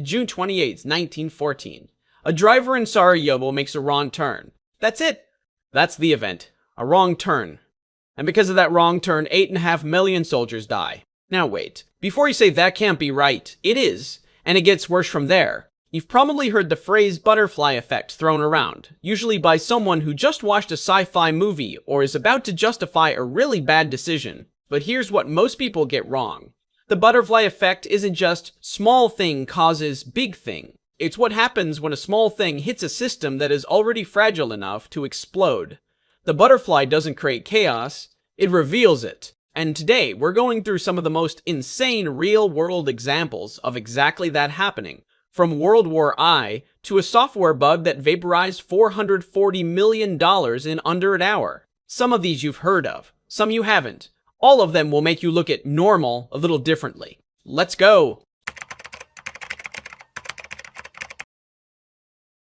June 28, 1914. A driver in Sarajevo makes a wrong turn. That's it. That's the event. A wrong turn. And because of that wrong turn, 8.5 million soldiers die. Now wait. Before you say that can't be right, it is. And it gets worse from there. You've probably heard the phrase butterfly effect thrown around, usually by someone who just watched a sci-fi movie or is about to justify a really bad decision. But here's what most people get wrong. The butterfly effect isn't just small thing causes big thing. It's what happens when a small thing hits a system that is already fragile enough to explode. The butterfly doesn't create chaos, it reveals it. And today, we're going through some of the most insane real-world examples of exactly that happening. From World War I to a software bug that vaporized $440 million in under an hour. Some of these you've heard of, some you haven't. All of them will make you look at normal a little differently. Let's go!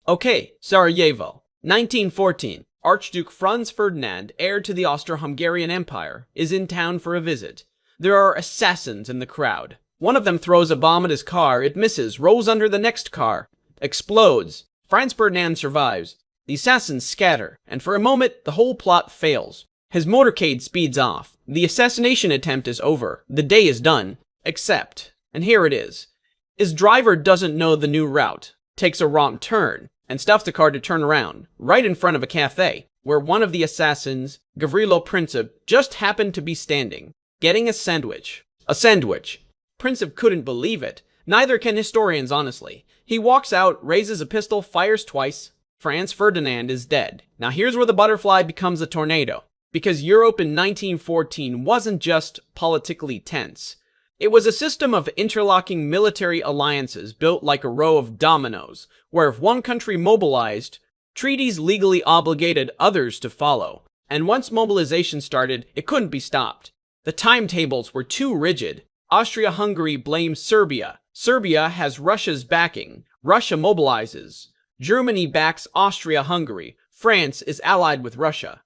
Okay, Sarajevo, 1914. Archduke Franz Ferdinand, heir to the Austro-Hungarian Empire, is in town for a visit. There are assassins in the crowd. One of them throws a bomb at his car, it misses, rolls under the next car, explodes. Franz Ferdinand survives. The assassins scatter, and for a moment, the whole plot fails. His motorcade speeds off. The assassination attempt is over. The day is done. Except, and here it is, his driver doesn't know the new route, takes a wrong turn, and stops the car to turn around, right in front of a cafe, where one of the assassins, Gavrilo Princip, just happened to be standing, getting a sandwich. A sandwich. Princip couldn't believe it. Neither can historians, honestly. He walks out, raises a pistol, fires twice. Franz Ferdinand is dead. Now here's where the butterfly becomes a tornado. Because Europe in 1914 wasn't just politically tense. It was a system of interlocking military alliances built like a row of dominoes, where if one country mobilized, treaties legally obligated others to follow. And once mobilization started, it couldn't be stopped. The timetables were too rigid. Austria-Hungary blames Serbia. Serbia has Russia's backing. Russia mobilizes. Germany backs Austria-Hungary. France is allied with Russia.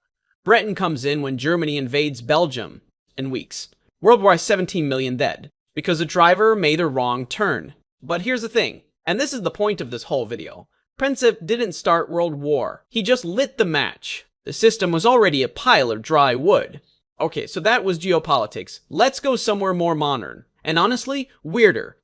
Britain comes in when Germany invades Belgium. In weeks. Worldwide 17 million dead. Because the driver made a wrong turn. But here's the thing, and this is the point of this whole video. Princip didn't start World War. He just lit the match. The system was already a pile of dry wood. Okay, so that was geopolitics. Let's go somewhere more modern. And honestly, weirder.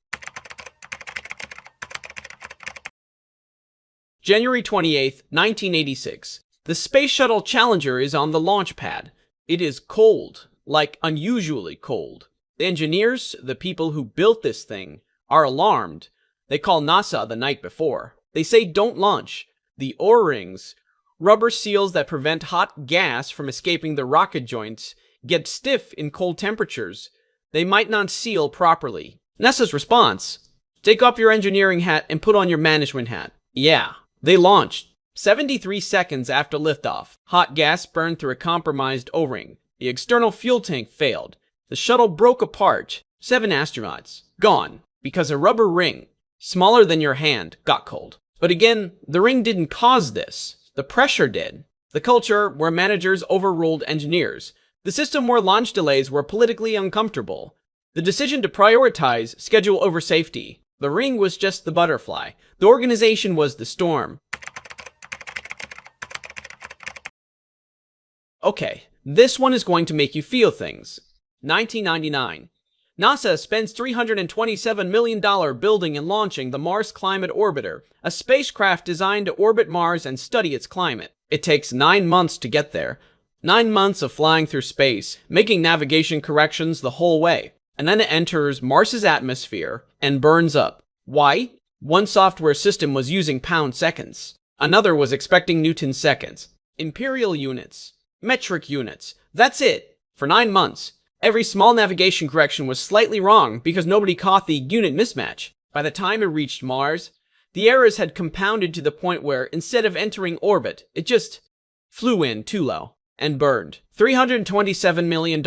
January 28th, 1986. The Space Shuttle Challenger is on the launch pad. It is cold. Like unusually cold. The engineers, the people who built this thing, are alarmed. They call NASA the night before. They say don't launch. The O-rings, rubber seals that prevent hot gas from escaping the rocket joints, get stiff in cold temperatures. They might not seal properly. NASA's response: take off your engineering hat and put on your management hat. Yeah, they launched. 73 seconds after liftoff, hot gas burned through a compromised O-ring. The external fuel tank failed. The shuttle broke apart. 7 astronauts gone because a rubber ring, smaller than your hand, got cold. But again, the ring didn't cause this. The pressure did. The culture where managers overruled engineers. The system where launch delays were politically uncomfortable. The decision to prioritize schedule over safety. The ring was just the butterfly. The organization was the storm. Okay. This one is going to make you feel things. 1999. NASA spends $327 million building and launching the Mars Climate Orbiter, a spacecraft designed to orbit Mars and study its climate. It takes 9 months to get there. 9 months of flying through space, making navigation corrections the whole way. And then it enters Mars's atmosphere and burns up. Why? One software system was using pound seconds. Another was expecting Newton seconds. Imperial units. Metric units. That's it. For 9 months. Every small navigation correction was slightly wrong because nobody caught the unit mismatch. By the time it reached Mars, the errors had compounded to the point where, instead of entering orbit, it just flew in too low and burned. $327 million.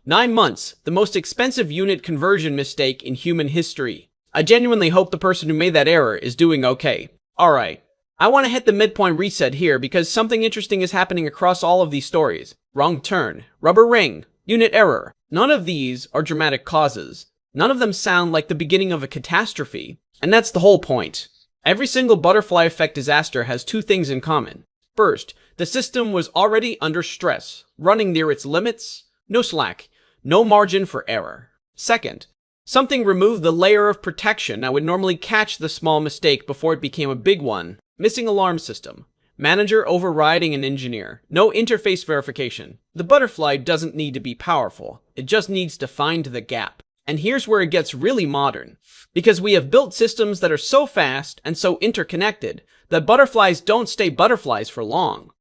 9 months. The most expensive unit conversion mistake in human history. I genuinely hope the person who made that error is doing okay. Alright. I want to hit the midpoint reset here because something interesting is happening across all of these stories. Wrong turn, rubber ring, unit error. None of these are dramatic causes. None of them sound like the beginning of a catastrophe. And that's the whole point. Every single butterfly effect disaster has two things in common. First, the system was already under stress, running near its limits, no slack, no margin for error. Second, something removed the layer of protection that would normally catch the small mistake before it became a big one. Missing alarm system. Manager overriding an engineer. No interface verification. The butterfly doesn't need to be powerful. It just needs to find the gap. And here's where it gets really modern. Because we have built systems that are so fast and so interconnected that butterflies don't stay butterflies for long.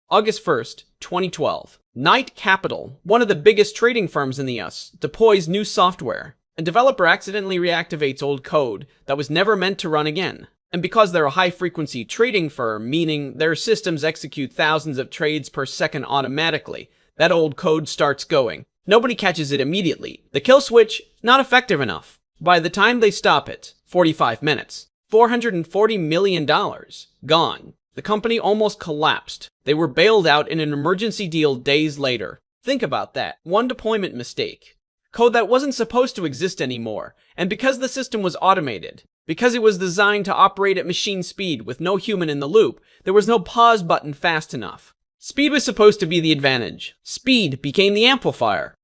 August 1st, 2012. Knight Capital, one of the biggest trading firms in the US, deploys new software. A developer accidentally reactivates old code that was never meant to run again. And because they're a high-frequency trading firm, meaning their systems execute thousands of trades per second automatically, that old code starts going. Nobody catches it immediately. The kill switch, not effective enough. By the time they stop it, 45 minutes. $440 million. Gone. The company almost collapsed. They were bailed out in an emergency deal days later. Think about that. One deployment mistake. Code that wasn't supposed to exist anymore. And because the system was automated, because it was designed to operate at machine speed with no human in the loop, there was no pause button fast enough. Speed was supposed to be the advantage. Speed became the amplifier.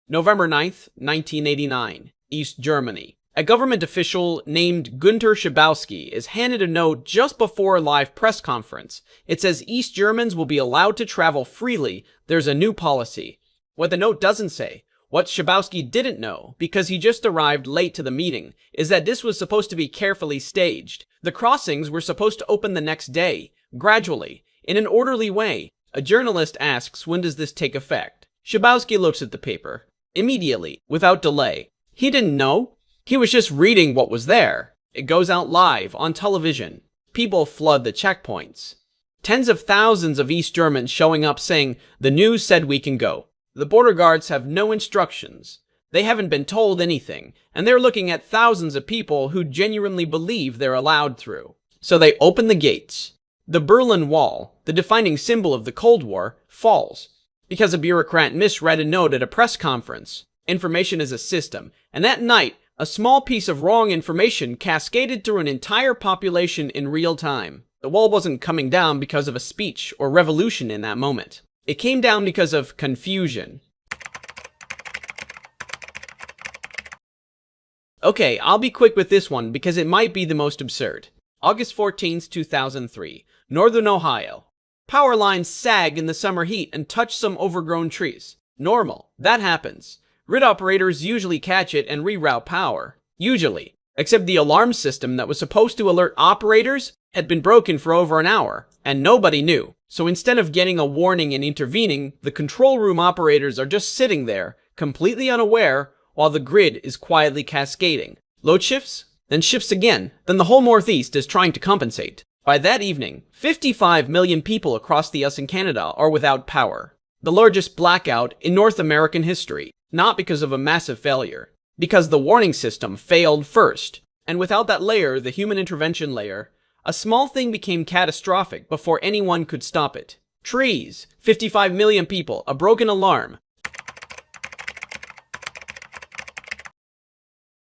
November 9th, 1989. East Germany. A government official named Günter Schabowski is handed a note just before a live press conference. It says East Germans will be allowed to travel freely. There's a new policy. What the note doesn't say, what Schabowski didn't know, because he just arrived late to the meeting, is that this was supposed to be carefully staged. The crossings were supposed to open the next day, gradually, in an orderly way. A journalist asks, when does this take effect? Schabowski looks at the paper. Immediately, without delay. He didn't know. He was just reading what was there. It goes out live, on television. People flood the checkpoints. Tens of thousands of East Germans showing up saying, the news said we can go. The border guards have no instructions. They haven't been told anything, and they're looking at thousands of people who genuinely believe they're allowed through. So they open the gates. The Berlin Wall, the defining symbol of the Cold War, falls. Because a bureaucrat misread a note at a press conference. Information is a system, and that night, a small piece of wrong information cascaded through an entire population in real time. The wall wasn't coming down because of a speech or revolution in that moment. It came down because of confusion. Okay, I'll be quick with this one because it might be the most absurd. August 14th, 2003, Northern Ohio. Power lines sag in the summer heat and touch some overgrown trees. Normal. That happens. Grid operators usually catch it and reroute power. Usually. Except the alarm system that was supposed to alert operators had been broken for over an hour, and nobody knew. So instead of getting a warning and intervening, the control room operators are just sitting there, completely unaware, while the grid is quietly cascading. Load shifts, then shifts again, then the whole Northeast is trying to compensate. By that evening, 55 million people across the US and Canada are without power. The largest blackout in North American history, not because of a massive failure, because the warning system failed first. And without that layer, the human intervention layer, a small thing became catastrophic before anyone could stop it. Trees, 55 million people, a broken alarm.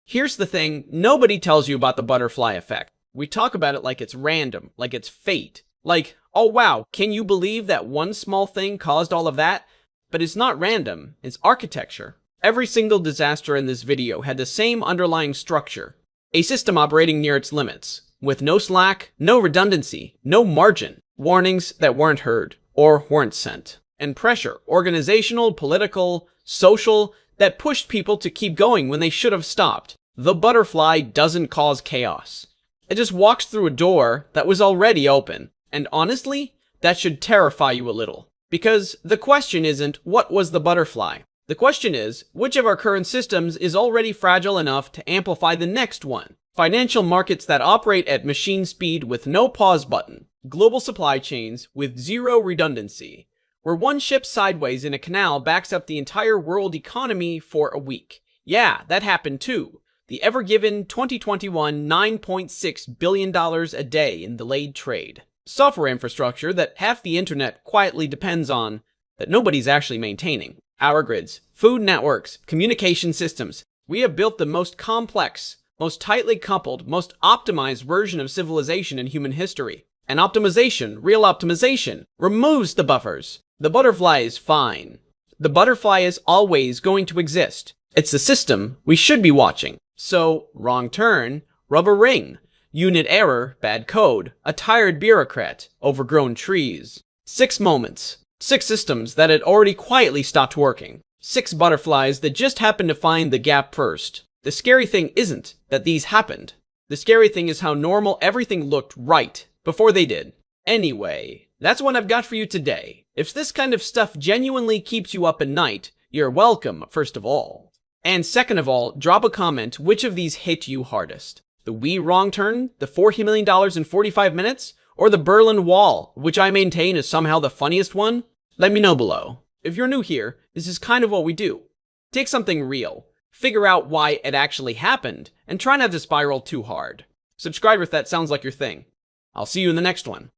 Here's the thing, nobody tells you about the butterfly effect. We talk about it like it's random, like it's fate. Like, oh wow, can you believe that one small thing caused all of that? But it's not random, it's architecture. Every single disaster in this video had the same underlying structure. A system operating near its limits, with no slack, no redundancy, no margin, warnings that weren't heard, or weren't sent, and pressure, organizational, political, social, that pushed people to keep going when they should have stopped. The butterfly doesn't cause chaos. It just walks through a door that was already open. And honestly, that should terrify you a little. Because the question isn't, what was the butterfly? The question is, which of our current systems is already fragile enough to amplify the next one? Financial markets that operate at machine speed with no pause button. Global supply chains with zero redundancy. Where one ship sideways in a canal backs up the entire world economy for a week. Yeah, that happened too. The ever-given 2021 $9.6 billion a day in delayed trade. Software infrastructure that half the internet quietly depends on. that nobody's actually maintaining. Power grids, food networks, communication systems. We have built the most complex, most tightly coupled, most optimized version of civilization in human history. And optimization, real optimization, removes the buffers. The butterfly is fine. The butterfly is always going to exist. It's the system we should be watching. So, wrong turn, rub a ring. Unit error, bad code. A tired bureaucrat, overgrown trees. 6 moments. 6 systems that had already quietly stopped working. 6 butterflies that just happened to find the gap first. The scary thing isn't that these happened. The scary thing is how normal everything looked right before they did. Anyway, that's what I've got for you today. If this kind of stuff genuinely keeps you up at night, you're welcome, first of all. And second of all, drop a comment which of these hit you hardest. The Wii wrong turn, the $40 million in 45 minutes, or the Berlin Wall, which I maintain is somehow the funniest one? Let me know below. If you're new here, this is kind of what we do. Take something real, figure out why it actually happened, and try not to spiral too hard. Subscribe if that sounds like your thing. I'll see you in the next one.